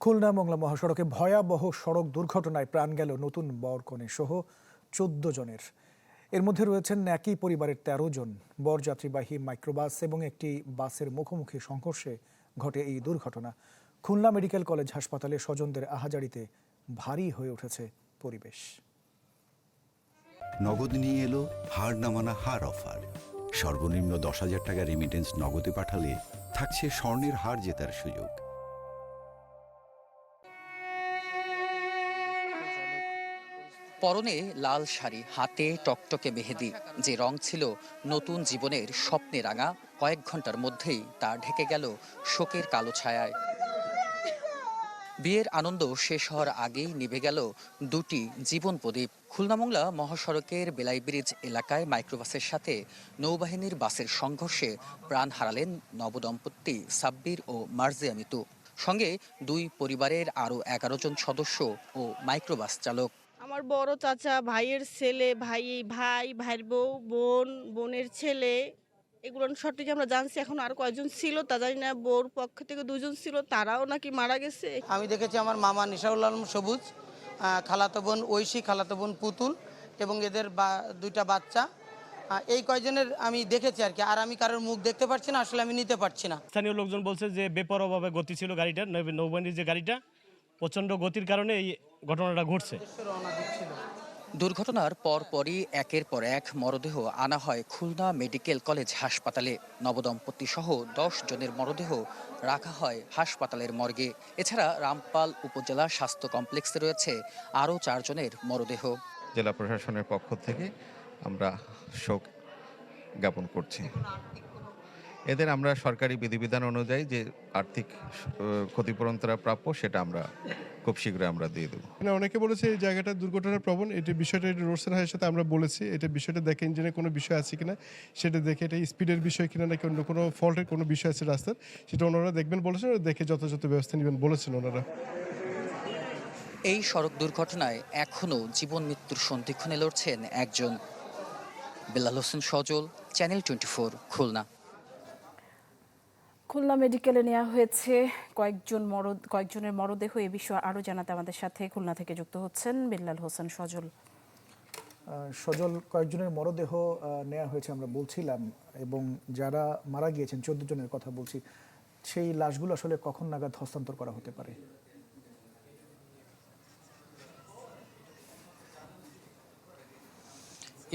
খুলনা মংলা মহাসড়কে ভয়াবহ সড়ক দুর্ঘটনায় প্রাণ গেল নতুন বরকনে সহ ১৪ জনের। এর মধ্যে রয়েছেন একই পরিবারের ১৩ জন। বরযাত্রীবাহী মাইক্রোবাস এবং একটি বাসের মুখোমুখি সংঘর্ষে ঘটে এই দুর্ঘটনা। খুলনা মেডিকেল কলেজ হাসপাতালে স্বজনদের আহাজারিতে ভারী হয়ে উঠেছে পরিবেশ। নগদ নিয়ে এলো হার না মানা হার অফার। সর্বনিম্ন ১০,০০০ টাকা রেমিটেন্স নগদে পাঠালে থাকছে স্বর্ণের হার জেতার সুযোগ। পরনে লাল শাড়ি, হাতে টকটকে মেহেদি, যে রং ছিল নতুন জীবনের স্বপ্নে রাঙা, কয়েক ঘন্টার মধ্যেই তা ঢেকে গেল শোকের কালো ছায়ায়। বিয়ের আনন্দ শেষ হওয়ার আগেই নিভে গেল দুটি জীবন প্রদীপ। খুলনা মংলা মহাসড়কের বেলাই ব্রিজ এলাকায় মাইক্রোবাসের সাথে নৌবাহিনীর বাসের সংঘর্ষে প্রাণ হারালেন নবদম্পতি সাব্বির ও মার্জিয়া মিতু। সঙ্গে দুই পরিবারের আরও ১১ জন সদস্য ও মাইক্রোবাস চালক। আমার বড় চাচা, ভাইয়ের ছেলে, ভাইয়ের বউ, বোনের ছেলে, এগুলো সঠিক আমরা জানছি। এখন আর কয়জন ছিল তা জানি না। বউর পক্ষ থেকে 2 জন ছিল, তারাও নাকি মারা গেছে। আমি দেখেছি আমার মামা নিশাউল আলম সবুজ, খালাতো বোন ঐশী, খালাতো বোন পুতুল এবং এদের দুইটা বাচ্চা। এই কয়জনের আমি দেখেছি আর কি। আর আমি কারোর মুখ দেখতে পাচ্ছি না, আসলে আমি নিতে পারছি না। স্থানীয় লোকজন বলছে যে বেপরোয়াভাবে গতি ছিল গাড়িটার, নৌবাহিনীর যে গাড়িটা, প্রচণ্ড গতির কারণে এই ঘটনাটা ঘটছে। দুর্ঘটনার পরপরই একের পর এক মরদেহ আনা হয় খুলনা মেডিকেল কলেজ হাসপাতালে। নবদম্পতি সহ 10 জনের মরদেহ রাখা হয় হাসপাতালের মর্গে। এছাড়া রামপাল উপজেলা স্বাস্থ্য কমপ্লেক্সে রয়েছে আরও 4 জনের মরদেহ। জেলা প্রশাসনের পক্ষ থেকে আমরা শোক জ্ঞাপন করছি। এদের আমরা সরকারি বিধিবিধান অনুযায়ী যে আর্থিক ক্ষতিপূরণ তারা প্রাপ্য, সেটা আমরা খুব শীঘ্রই আমরা দিয়ে দেবো। অনেকে বলেছে এই জায়গাটা দুর্ঘটনার প্রবণ। এটা বিষয়টা রোড সাইডের সাথে আমরা বলেছি, এটা বিষয়টা দেখে ইঞ্জিনের কোনো বিষয় আছে কিনা, সেটা দেখে এটা স্পিডের বিষয় কিনা, নাকি অন্য কোনো ফল্টের কোনো বিষয় আছে রাস্তার, সেটা ওনারা দেখবেন বলেছেন। দেখে যথাযথ ব্যবস্থা নেবেন বলেছেন ওনারা। এই সড়ক দুর্ঘটনায় এখনও জীবন মৃত্যুর সন্ধিক্ষণে লড়ছেন একজন। বেলাল হোসেন সজল, চ্যানেল 24, খুলনা। খুলনা মেডিকেলে নেওয়া হয়েছে কয়েকজনের মরদেহ। এ বিষয়ে আরও জানাতে আমাদের সাথে খুলনা থেকে যুক্ত হচ্ছেন বেলাল হোসেন সজল। সজল, কয়েকজনের মরদেহ নেওয়া হয়েছে আমরা বলছিলাম, এবং যারা মারা গিয়েছেন 14 জনের কথা বলছি, সেই লাশগুলো আসলে কখন নাগাদ হস্তান্তর করা হতে পারে?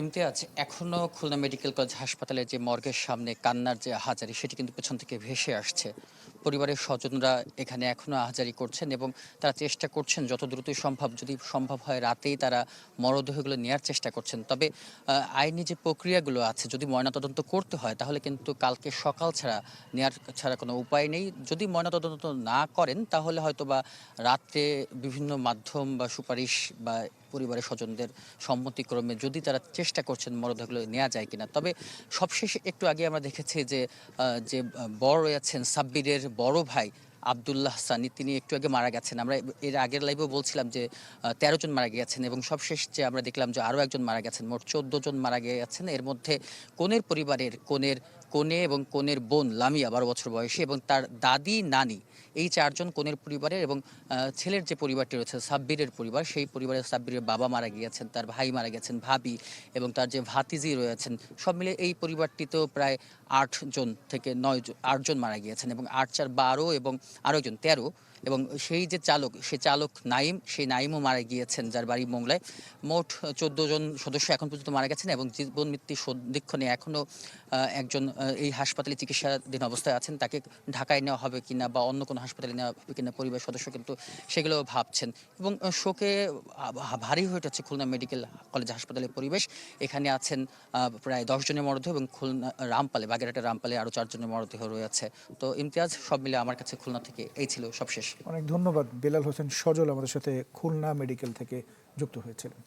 ইমতিয়াজ, এখনো খুলনা মেডিকেল কলেজ হাসপাতালে যে মর্গের সামনে কান্নার যে আহাজারি, সেটি কিন্তু পেছন থেকে ভেসে আসছে। পরিবারের স্বজনরা এখানে এখনো আহাজারি করছেন এবং তারা চেষ্টা করছেন যত দ্রুতই সম্ভব, যদি সম্ভব হয় রাতেই তারা মরদেহগুলো নেওয়ার চেষ্টা করছেন। তবে আইনি যে প্রক্রিয়াগুলো আছে, যদি ময়নাতদন্ত করতে হয় তাহলে কিন্তু কালকে সকাল ছাড়া কোনো উপায় নেই। যদি ময়নাতদন্ত না করেন তাহলে হয়তো বা রাত্রে বিভিন্ন মাধ্যম বা সুপারিশ বা পরিবারের স্বজনদের সম্মতিক্রমে যদি তারা চেষ্টা করছেন মরদেহগুলো নেওয়া যায় কিনা। তবে সবশেষে একটু আগে আমরা দেখেছি যে বড় রয়েছেন সাব্বিরের বড় ভাই আব্দুল্লাহ সানি, তিনি একটু আগে মারা গেছেন। আমরা এর আগের লাইভেও বলছিলাম যে 13 জন মারা গিয়েছেন এবং সবশেষ যে আমরা দেখলাম যে আরও একজন মারা গেছেন। মোট 14 জন মারা গিয়েছেন। এর মধ্যে কনের পরিবারের কনে এবং কনের বোন লামিয়া 12 বছর বয়সী এবং তার দাদি নানি, এই 4 জন কনের পরিবারের। এবং ছেলের যে পরিবারটি রয়েছে সাব্বিরের পরিবার, সেই পরিবারের সাব্বিরের বাবা মারা গিয়েছেন, তার ভাই মারা গেছেন, ভাবি এবং তার যে ভাতিজি রয়েছেন, সব মিলে এই পরিবারটিতেও প্রায় 8 জন থেকে 8 জন মারা গিয়েছেন এবং 8 4 12 এবং আরও একজন 13। এবং সেই যে চালক নাইম, সেই নাইমও মারা গিয়েছেন, যার বাড়ি মোংলায়। মোট 14 জন সদস্য এখন পর্যন্ত মারা গেছেন এবং জীবন মৃত্যুর সন্ধিক্ষণে এখনও একজন এই হাসপাতালে চিকিৎসাধীন অবস্থায় আছেন। তাকে ঢাকায় নেওয়া হবে কিনা বা অন্য কোনো হাসপাতালে নেওয়া হবে কিনা পরিবারের সদস্য কিন্তু সেগুলো ভাবছেন। এবং শোকে ভারী হয়ে উঠেছে খুলনা মেডিকেল কলেজ হাসপাতালের পরিবেশ। এখানে আছেন প্রায় 10 জনের মরদেহ এবং খুলনা বাগেরহাটের রামপালে আরও 4 জনের মরদেহ রয়েছে। তো ইমতিয়াজ, সব মিলে আমার কাছে খুলনা থেকে এই ছিল সবশেষ। অনেক ধন্যবাদ বেলাল হোসেন সজল আমাদের সাথে খুলনা মেডিকেল থেকে যুক্ত হয়েছিলেন।